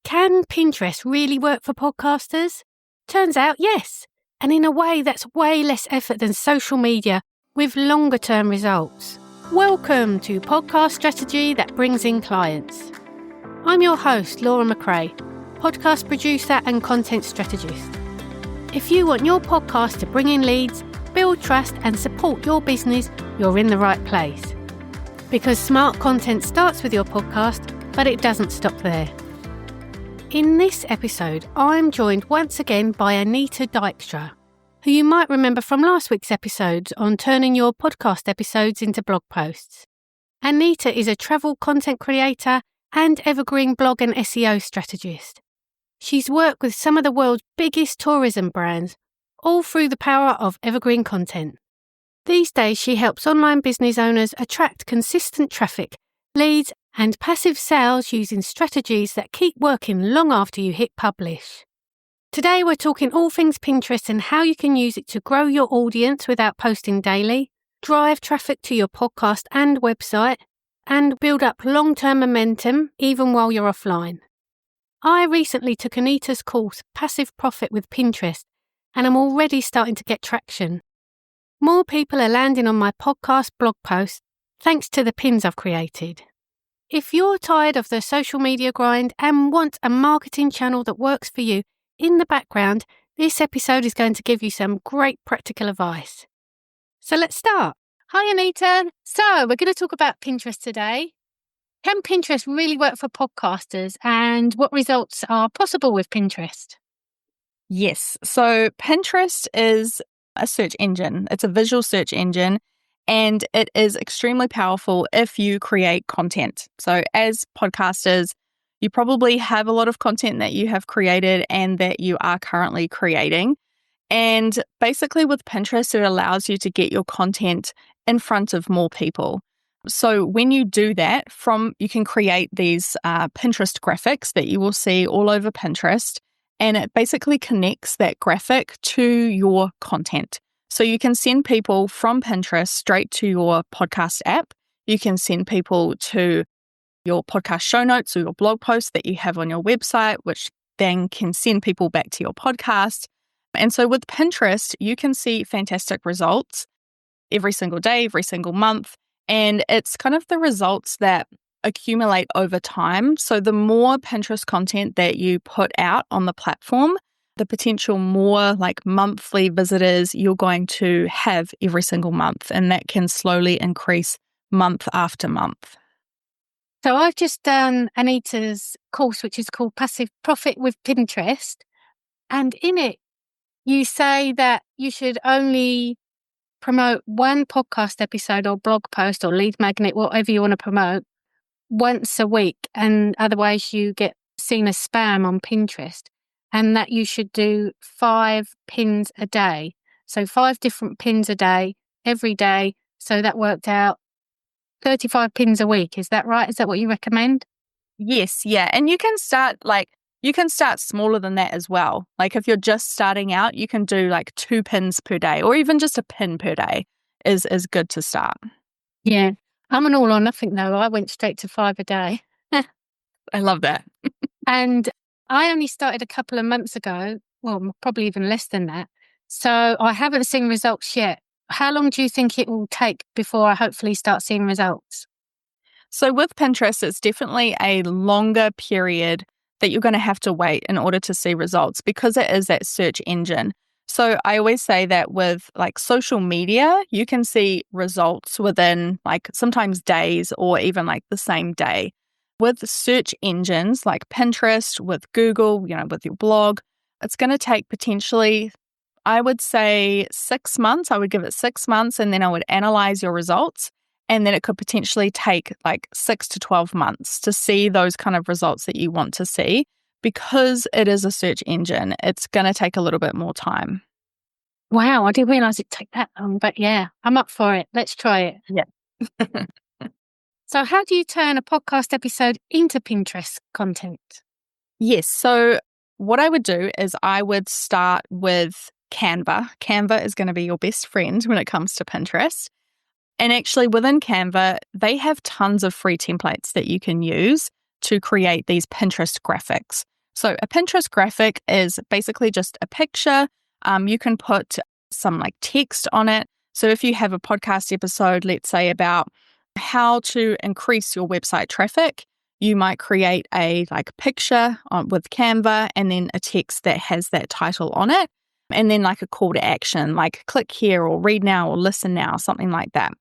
Can Pinterest really work for podcasters? Turns out yes, and in a way that's way less effort than social media with longer term results. Welcome to Podcast Strategy That Brings in Clients. I'm your host, Laura McRae, podcast producer and content strategist. If you want your podcast to bring in leads, build trust and support your business, you're in the right place. Because smart content starts with your podcast, but it doesn't stop there. In this episode, I'm joined once again by Anita Dykstra, who you might remember from last week's episodes on turning your podcast episodes into blog posts. Anita is a travel content creator and evergreen blog and SEO strategist. She's worked with some of the world's biggest tourism brands, all through the power of evergreen content. These days, she helps online business owners attract consistent traffic, leads, and passive sales using strategies that keep working long after you hit publish. Today we're talking all things Pinterest and how you can use it to grow your audience without posting daily, drive traffic to your podcast and website, and build up long-term momentum even while you're offline. I recently took Anita's course, Passive Profit with Pinterest, and I'm already starting to get traction. More people are landing on my podcast blog posts thanks to the pins I've created. If you're tired of the social media grind and want a marketing channel that works for you in the background, this episode is going to give you some great practical advice. So let's start. Hi Anita. So we're going to talk about Pinterest today. Can Pinterest really work for podcasters and what results are possible with Pinterest? Yes. So Pinterest is a search engine. It's a visual search engine. And it is extremely powerful if you create content. So as podcasters, you probably have a lot of content that you have created and that you are currently creating. And basically with Pinterest, it allows you to get your content in front of more people. So when you do that, you can create these Pinterest graphics that you will see all over Pinterest. And it basically connects that graphic to your content. So you can send people from Pinterest straight to your podcast app. You can send people to your podcast show notes or your blog posts that you have on your website, which then can send people back to your podcast. And so with Pinterest, you can see fantastic results every single day, every single month. And it's kind of the results that accumulate over time. So the more Pinterest content that you put out on the platform, the potential more like monthly visitors you're going to have every single month. And that can slowly increase month after month. So I've just done Anita's course, which is called Passive Profit with Pinterest. And in it, you say that you should only promote one podcast episode or blog post or lead magnet, whatever you want to promote, once a week. And otherwise you get seen as spam on Pinterest. And that you should do 5 pins a day. So 5 different pins a day, every day. So that worked out 35 pins a week. Is that right? Is that what you recommend? Yes, yeah. And you can start smaller than that as well. Like if you're just starting out, you can do like 2 pins per day or even just a pin per day is good to start. Yeah. I'm an all or nothing though. I went straight to 5 a day. I love that. And I only started a couple of months ago, well, probably even less than that. So I haven't seen results yet. How long do you think it will take before I hopefully start seeing results? So with Pinterest, it's definitely a longer period that you're going to have to wait in order to see results because it is that search engine. So I always say that with like social media, you can see results within like sometimes days or even like the same day. With search engines like Pinterest, with Google, with your blog, it's going to take potentially, I would say 6 months. I would give it 6 months and then I would analyze your results. And then it could potentially take like 6 to 12 months to see those kind of results that you want to see. Because it is a search engine, it's going to take a little bit more time. Wow, I didn't realize it'd take that long, but yeah, I'm up for it. Let's try it. Yeah. So how do you turn a podcast episode into Pinterest content? Yes. So what I would do is I would start with Canva. Canva is going to be your best friend when it comes to Pinterest. And actually within Canva, they have tons of free templates that you can use to create these Pinterest graphics. So a Pinterest graphic is basically just a picture. You can put some like text on it. So if you have a podcast episode, let's say about how to increase your website traffic, you might create a like picture with Canva and then a text that has that title on it. And then like a call to action, like click here or read now or listen now, something like that.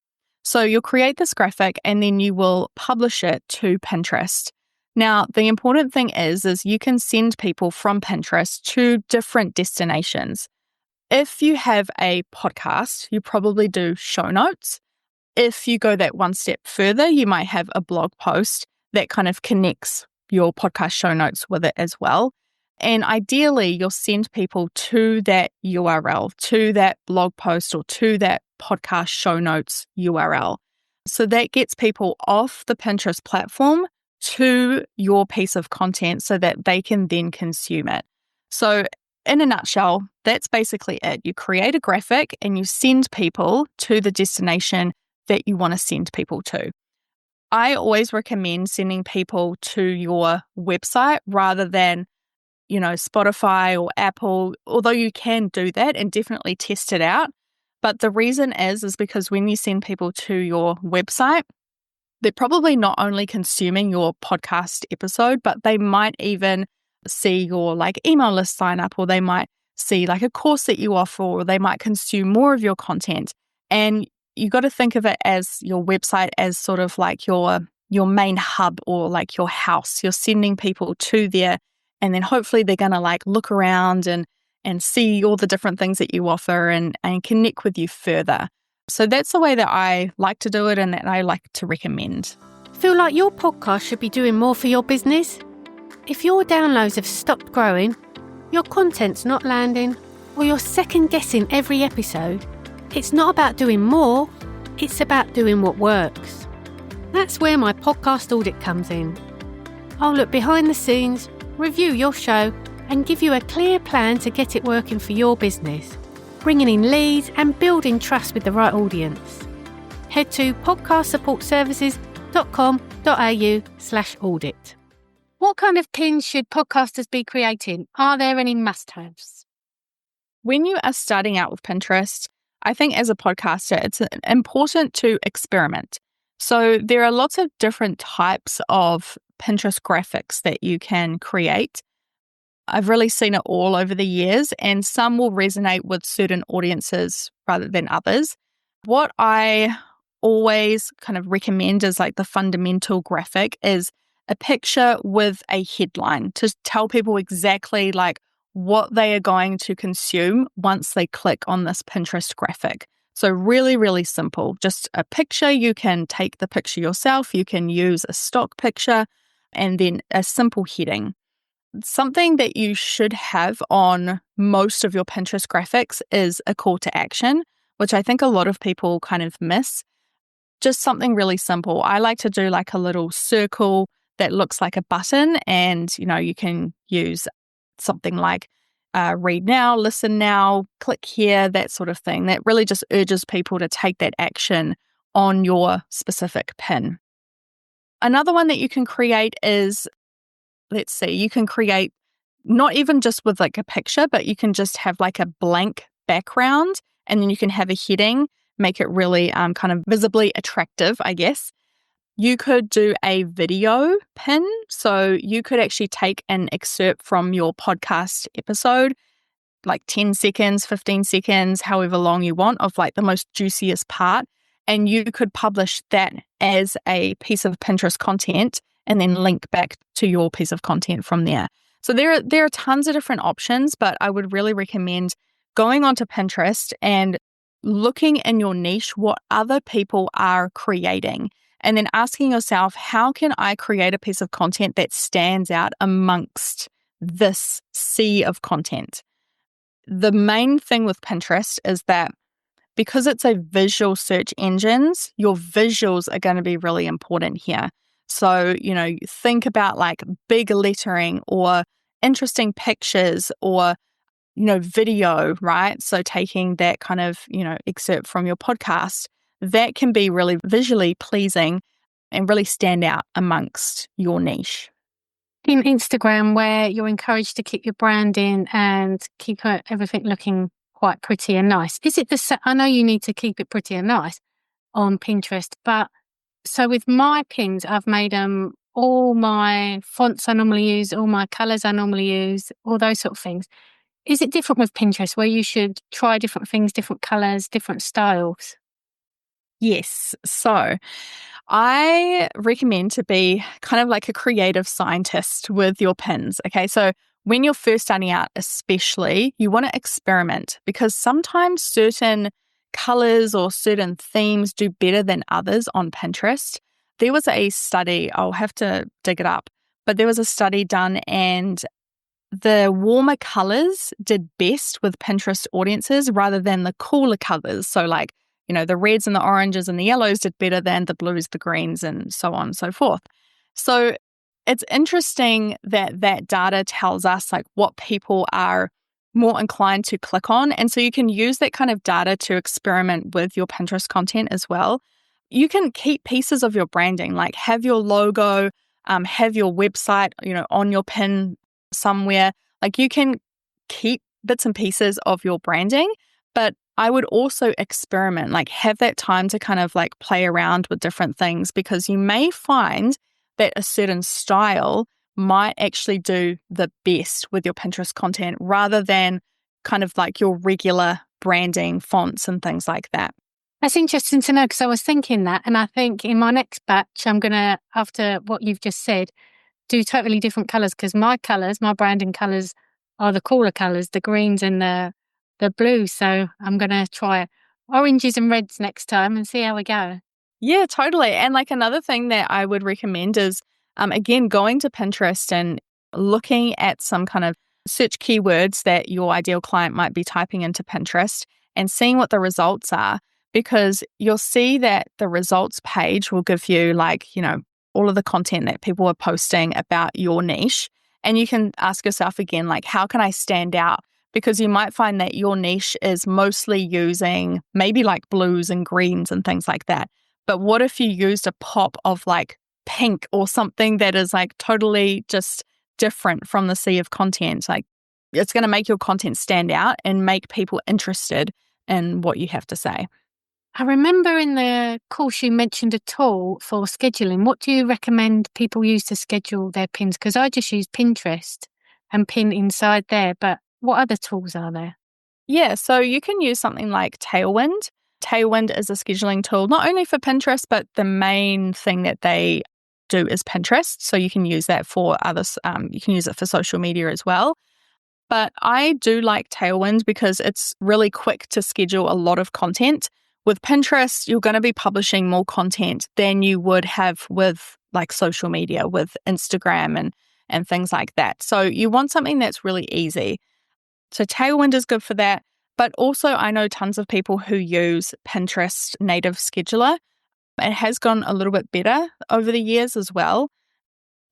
So you'll create this graphic and then you will publish it to Pinterest. Now, the important thing is you can send people from Pinterest to different destinations. If you have a podcast, you probably do show notes. If you go that one step further, you might have a blog post that kind of connects your podcast show notes with it as well. And ideally, you'll send people to that URL, to that blog post or to that podcast show notes URL. So that gets people off the Pinterest platform to your piece of content so that they can then consume it. So in a nutshell, that's basically it. You create a graphic and you send people to the destination that you want to send people to. I always recommend sending people to your website rather than, Spotify or Apple, although you can do that and definitely test it out. But the reason is because when you send people to your website, they're probably not only consuming your podcast episode, but they might even see your like email list sign up, or they might see like a course that you offer, or they might consume more of your content. And you got to think of it as your website as sort of like your main hub or like your house. You're sending people to there, and then hopefully they're going to like look around and see all the different things that you offer and connect with you further. So that's the way that I like to do it and that I like to recommend. Feel like your podcast should be doing more for your business? If your downloads have stopped growing, your content's not landing, or you're second guessing every episode, it's not about doing more, it's about doing what works. That's where my podcast audit comes in. I'll look behind the scenes, review your show, and give you a clear plan to get it working for your business, bringing in leads and building trust with the right audience. Head to podcastsupportservices.com.au/audit. What kind of pins should podcasters be creating? Are there any must-haves? When you are starting out with Pinterest, I think as a podcaster, it's important to experiment. So there are lots of different types of Pinterest graphics that you can create. I've really seen it all over the years, and some will resonate with certain audiences rather than others. What I always kind of recommend as like the fundamental graphic is a picture with a headline to tell people exactly like what they are going to consume once they click on this Pinterest graphic. So really, really simple. Just a picture. You can take the picture yourself. You can use a stock picture and then a simple heading. Something that you should have on most of your Pinterest graphics is a call to action, which I think a lot of people kind of miss. Just something really simple. I like to do like a little circle that looks like a button, and you can use something like read now, listen now, click here, that sort of thing. That really just urges people to take that action on your specific pin. Another one that you can create is, let's see, you can create not even just with like a picture, but you can just have like a blank background, and then you can have a heading, make it really kind of visibly attractive, I guess. You could do a video pin. So you could actually take an excerpt from your podcast episode, like 10 seconds, 15 seconds, however long you want, of like the most juiciest part. And you could publish that as a piece of Pinterest content and then link back to your piece of content from there. So there are tons of different options, but I would really recommend going onto Pinterest and looking in your niche what other people are creating, and then asking yourself, how can I create a piece of content that stands out amongst this sea of content? The main thing with Pinterest is that because it's a visual search engine, your visuals are going to be really important here. So, think about like big lettering or interesting pictures or, video, right? So taking that kind of, excerpt from your podcast, that can be really visually pleasing and really stand out amongst your niche. in Instagram where you're encouraged to keep your branding and keep everything looking quite pretty and nice. Is it I know you need to keep it pretty and nice on Pinterest, but so with my pins, I've made them all my fonts I normally use, all my colours I normally use, all those sort of things. Is it different with Pinterest where you should try different things, different colours, different styles? Yes. So I recommend to be kind of like a creative scientist with your pins. Okay. So when you're first starting out, especially, you want to experiment because sometimes certain colors or certain themes do better than others on Pinterest. There was a study, I'll have to dig it up, but there was a study done and the warmer colors did best with Pinterest audiences rather than the cooler colors. So, like, the reds and the oranges and the yellows did better than the blues, the greens, and so on and so forth. So, it's interesting that that data tells us like what people are more inclined to click on. And so, you can use that kind of data to experiment with your Pinterest content as well. You can keep pieces of your branding, like have your logo, have your website, on your pin somewhere. Like you can keep bits and pieces of your branding, but I would also experiment, like have that time to kind of like play around with different things because you may find that a certain style might actually do the best with your Pinterest content rather than kind of like your regular branding fonts and things like that. That's interesting to know because I was thinking that, and I think in my next batch, I'm going to, after what you've just said, do totally different colours because my colours, my branding colours are the cooler colours, the greens and the blues. So I'm going to try oranges and reds next time and see how we go. Yeah, totally. And like another thing that I would recommend is, again, going to Pinterest and looking at some kind of search keywords that your ideal client might be typing into Pinterest and seeing what the results are, because you'll see that the results page will give you all of the content that people are posting about your niche. And you can ask yourself again, like, how can I stand out? Because you might find that your niche is mostly using maybe like blues and greens and things like that. But what if you used a pop of like pink or something that is like totally just different from the sea of content? Like it's going to make your content stand out and make people interested in what you have to say. I remember in the course you mentioned a tool for scheduling. What do you recommend people use to schedule their pins? Because I just use Pinterest and pin inside there, but what other tools are there? Yeah, so you can use something like Tailwind. Tailwind is a scheduling tool, not only for Pinterest, but the main thing that they do is Pinterest. So you can use that for others. You can use it for social media as well. But I do like Tailwind because it's really quick to schedule a lot of content. With Pinterest, you're going to be publishing more content than you would have with like social media, with Instagram and things like that. So you want something that's really easy. So Tailwind is good for that. But also I know tons of people who use Pinterest native scheduler. It has gone a little bit better over the years as well.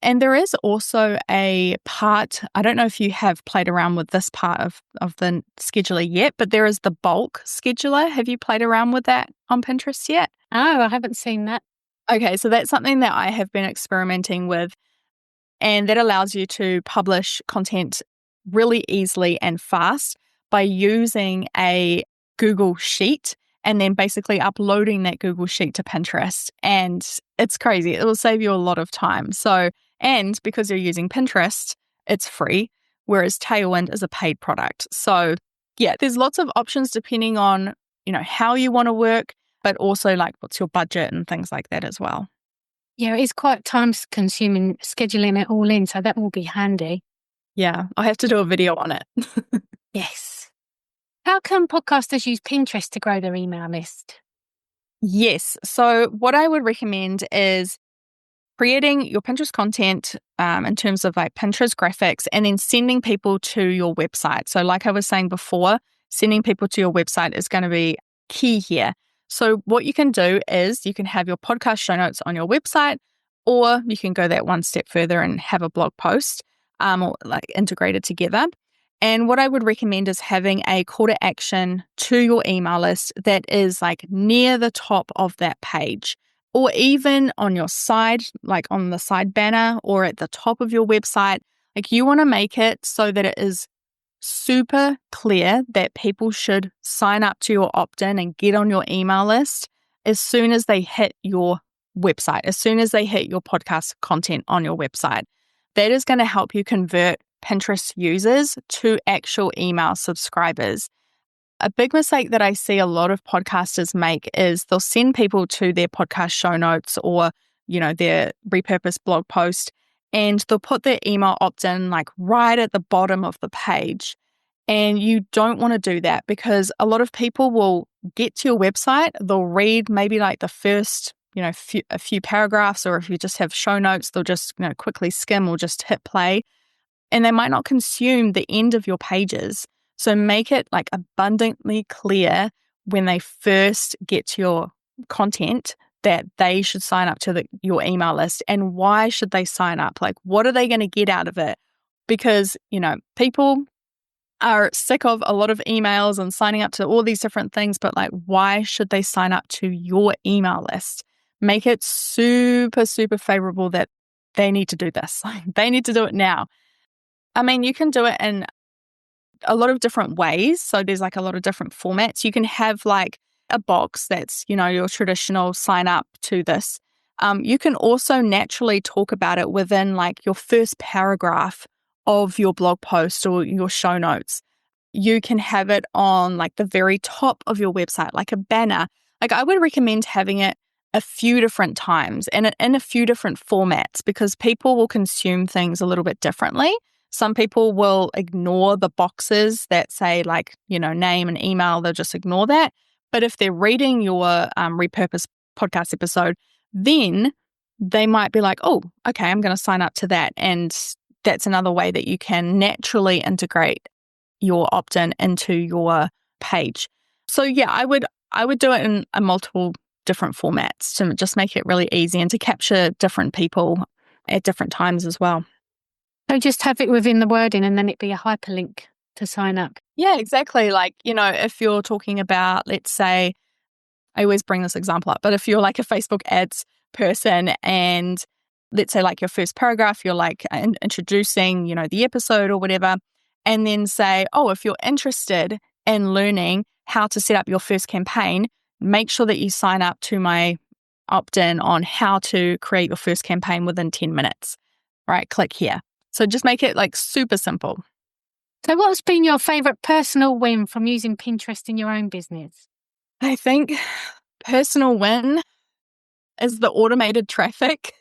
And there is also a part, I don't know if you have played around with this part of the scheduler yet, but there is the bulk scheduler. Have you played around with that on Pinterest yet? Oh, I haven't seen that. Okay, so that's something that I have been experimenting with, and that allows you to publish content really easily and fast by using a Google Sheet and then basically uploading that Google Sheet to Pinterest. And it's crazy. It will save you a lot of time. So, and because you're using Pinterest, it's free, whereas Tailwind is a paid product. So yeah, there's lots of options depending on, how you want to work, but also like what's your budget and things like that as well. Yeah, it is quite time consuming scheduling it all in, so that will be handy. Yeah, I'll have to do a video on it. Yes. How can podcasters use Pinterest to grow their email list? Yes. So what I would recommend is creating your Pinterest content in terms of like Pinterest graphics and then sending people to your website. So like I was saying before, sending people to your website is going to be key here. So what you can do is you can have your podcast show notes on your website, or you can go that one step further and have a blog post or like integrated together. And what I would recommend is having a call to action to your email list that is like near the top of that page. or even on your side, like on the side banner or at the top of your website. Like you want to make it so that it is super clear that people should sign up to your opt-in and get on your email list as soon as they hit your website, as soon as they hit your podcast content on your website. That is going to help you convert Pinterest users to actual email subscribers. A big mistake that I see a lot of podcasters make is they'll send people to their podcast show notes or, their repurposed blog post, and they'll put their email opt-in like right at the bottom of the page. And you don't want to do that because a lot of people will get to your website, they'll read maybe like the first, a few paragraphs, or if you just have show notes, they'll just, quickly skim or just hit play, and they might not consume the end of your pages. So make it like abundantly clear when they first get to your content that they should sign up to your email list. And why should they sign up? Like, what are they going to get out of it? Because, people are sick of a lot of emails and signing up to all these different things, but like, why should they sign up to your email list? Make it super, super favorable that they need to do this. They need to do it now. I mean, you can do it in a lot of different ways. So there's like a lot of different formats. You can have like a box that's, your traditional sign up to this. You can also naturally talk about it within like your first paragraph of your blog post or your show notes. You can have it on like the very top of your website, like a banner. Like I would recommend having it a few different times and in a few different formats because people will consume things a little bit differently. Some people will ignore the boxes that say like, name and email, they'll just ignore that. But if they're reading your repurposed podcast episode, then they might be like, oh, okay, I'm going to sign up to that. And that's another way that you can naturally integrate your opt-in into your page. So yeah, I would do it in a multiple different formats to just make it really easy and to capture different people at different times as well. So just have it within the wording and then it'd be a hyperlink to sign up. Yeah, exactly. Like, if you're talking about, let's say, I always bring this example up, but if you're like a Facebook ads person and let's say like your first paragraph, you're like introducing, the episode or whatever, and then say, oh, if you're interested in learning how to set up your first campaign, make sure that you sign up to my opt-in on how to create your first campaign within 10 minutes, right? Click here. So just make it like super simple. So what's been your favorite personal win from using Pinterest in your own business? I think personal win is the automated traffic.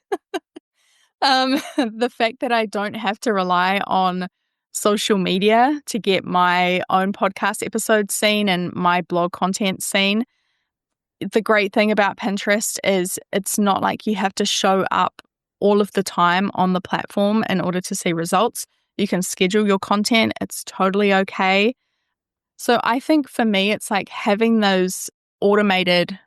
The fact that I don't have to rely on social media to get my own podcast episodes seen and my blog content seen. The great thing about Pinterest is it's not like you have to show up all of the time on the platform in order to see results. You can schedule your content. It's totally okay. So I think for me, it's like having those automated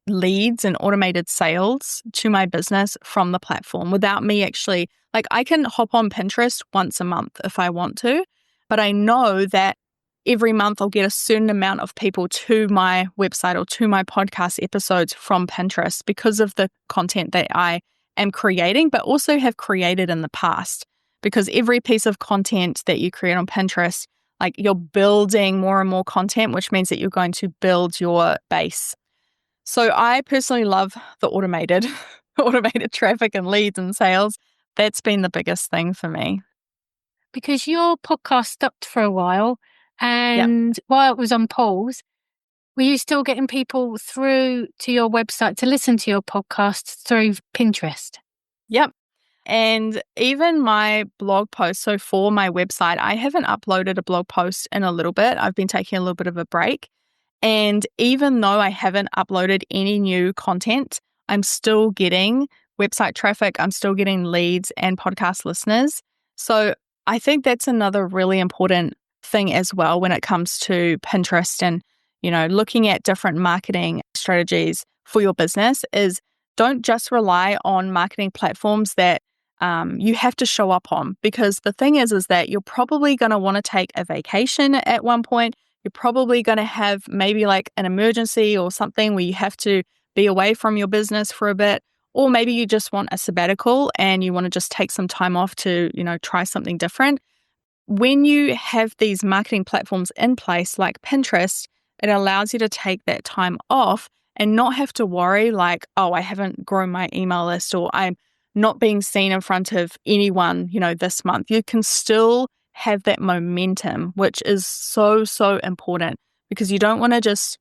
leads and automated sales to my business from the platform without me actually, like I can hop on Pinterest once a month if I want to, but I know that every month I'll get a certain amount of people to my website or to my podcast episodes from Pinterest because of the content that I am creating, but also have created in the past. Because every piece of content that you create on Pinterest, like you're building more and more content, which means that you're going to build your base. So I personally love the automated traffic and leads and sales. That's been the biggest thing for me. Because your podcast stopped for a while and while it was on pause, were you still getting people through to your website to listen to your podcast through Pinterest? Yep. And even my blog post, so for my website, I haven't uploaded a blog post in a little bit. I've been taking a little bit of a break. And even though I haven't uploaded any new content, I'm still getting website traffic. I'm still getting leads and podcast listeners. So I think that's another really important thing as well when it comes to Pinterest and, looking at different marketing strategies for your business is don't just rely on marketing platforms that you have to show up on, because the thing is that you're probably going to want to take a vacation at one point. You're probably going to have maybe like an emergency or something where you have to be away from your business for a bit, or maybe you just want a sabbatical and you want to just take some time off to, try something different. When you have these marketing platforms in place like Pinterest, it allows you to take that time off and not have to worry like, oh, I haven't grown my email list or I'm not being seen in front of anyone, this month. You can still have that momentum, which is so, so important because you don't want to just,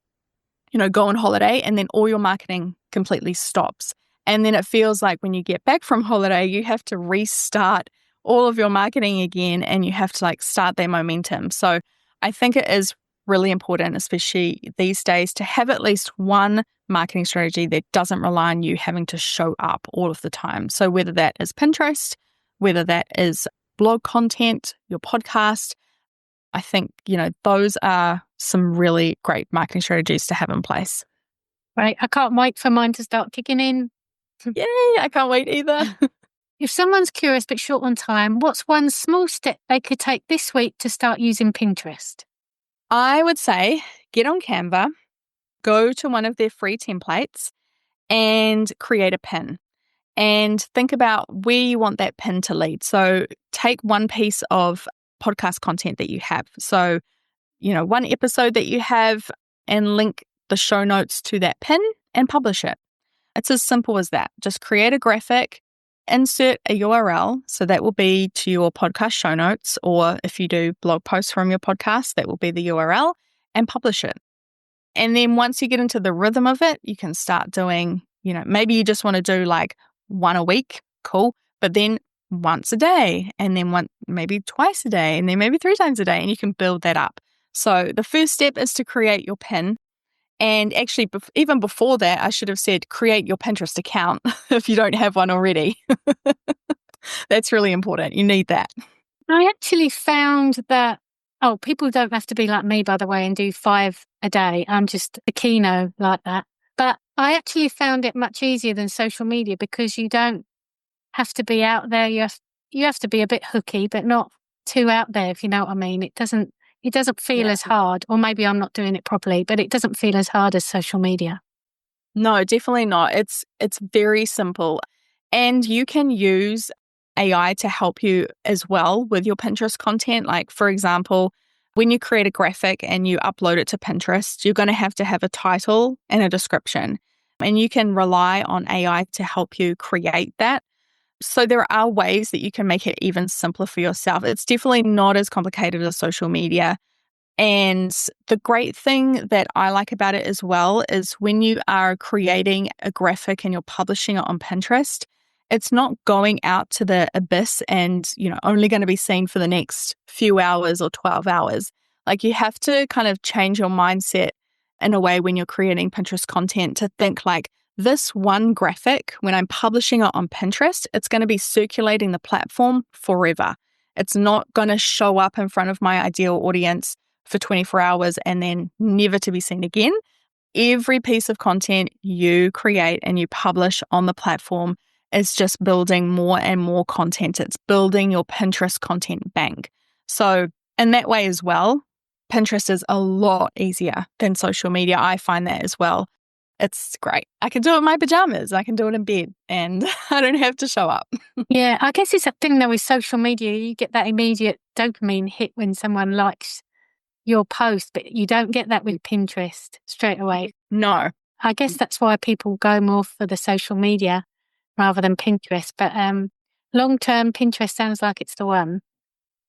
go on holiday and then all your marketing completely stops. And then it feels like when you get back from holiday, you have to restart all of your marketing again and you have to start that momentum. So I think it is really important, especially these days, to have at least one marketing strategy that doesn't rely on you having to show up all of the time. So whether that is Pinterest, whether that is blog content, your podcast, I think, those are some really great marketing strategies to have in place. Right. I can't wait for mine to start kicking in. Yay, I can't wait either. If someone's curious but short on time, what's one small step they could take this week to start using Pinterest? I would say get on Canva, go to one of their free templates and create a pin. And think about where you want that pin to lead. So take one piece of podcast content that you have. So, one episode that you have and link the show notes to that pin and publish it. It's as simple as that. Just create a graphic, insert a URL. So that will be to your podcast show notes, or if you do blog posts from your podcast, that will be the URL, and publish it. And then once you get into the rhythm of it, you can start doing, maybe you just want to do one a week, cool, but then once a day, and then maybe twice a day, and then maybe 3 times a day, and you can build that up. So the first step is to create your pin. And actually, even before that, I should have said create your Pinterest account if you don't have one already. That's really important. You need that. I actually found that, people don't have to be like me, by the way, and do 5 a day. I'm just a kino like that. But I actually found it much easier than social media because you don't have to be out there. You have to be a bit hooky, but not too out there, if you know what I mean. It doesn't feel as hard, or maybe I'm not doing it properly, but it doesn't feel as hard as social media. No, definitely not. It's very simple. And you can use AI to help you as well with your Pinterest content. Like, for example, when you create a graphic and you upload it to Pinterest, you're going to have a title and a description. And you can rely on AI to help you create that. So there are ways that you can make it even simpler for yourself. It's definitely not as complicated as social media. And the great thing that I like about it as well is when you are creating a graphic and you're publishing it on Pinterest, it's not going out to the abyss and, only going to be seen for the next few hours or 12 hours. You have to kind of change your mindset in a way when you're creating Pinterest content to think this one graphic, when I'm publishing it on Pinterest, it's going to be circulating the platform forever. It's not going to show up in front of my ideal audience for 24 hours and then never to be seen again. Every piece of content you create and you publish on the platform is just building more and more content. It's building your Pinterest content bank. So in that way as well, Pinterest is a lot easier than social media. I find that as well. It's great. I can do it in my pajamas. I can do it in bed and I don't have to show up. Yeah, I guess it's a thing though with social media. You get that immediate dopamine hit when someone likes your post, but you don't get that with Pinterest straight away. No. I guess that's why people go more for the social media rather than Pinterest. But long-term, Pinterest sounds like it's the one.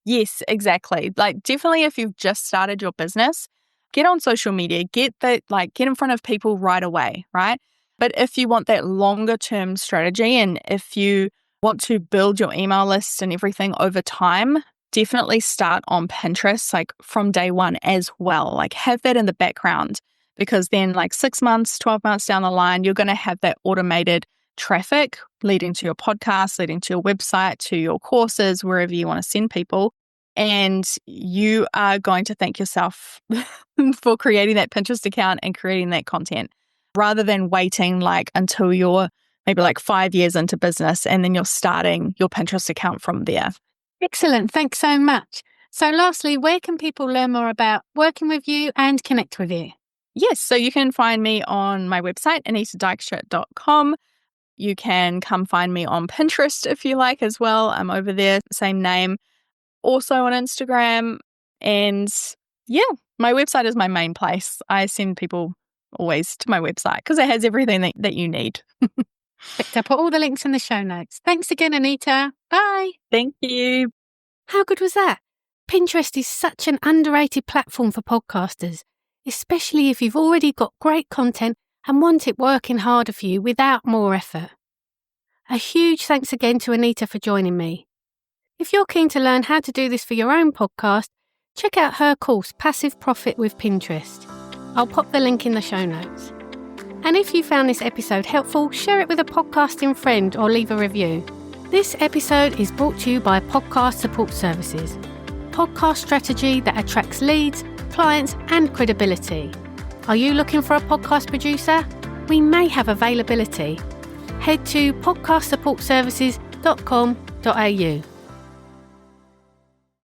Yes, exactly. Definitely if you've just started your business, get on social media, get in front of people right away, right? But if you want that longer term strategy and if you want to build your email list and everything over time, definitely start on Pinterest from day one as well. Have that in the background because then 6 months, 12 months down the line, you're going to have that automated traffic leading to your podcast, leading to your website, to your courses, wherever you want to send people. And you are going to thank yourself for creating that Pinterest account and creating that content rather than waiting until you're maybe 5 years into business and then you're starting your Pinterest account from there. Excellent. Thanks so much. So lastly, where can people learn more about working with you and connect with you? Yes, so you can find me on my website, anitadykstrap.com. You can come find me on Pinterest if you like as well. I'm over there, same name. Also on Instagram. And yeah, my website is my main place. I send people always to my website because it has everything that you need. I'll put all the links in the show notes. Thanks again, Anita. Bye. Thank you. How good was that? Pinterest is such an underrated platform for podcasters, especially if you've already got great content and want it working harder for you without more effort. A huge thanks again to Anita for joining me. If you're keen to learn how to do this for your own podcast, check out her course, Passive Profit with Pinterest. I'll pop the link in the show notes. And if you found this episode helpful, share it with a podcasting friend or leave a review. This episode is brought to you by Podcast Support Services, podcast strategy that attracts leads, clients and credibility. Are you looking for a podcast producer? We may have availability. Head to podcastsupportservices.com.au.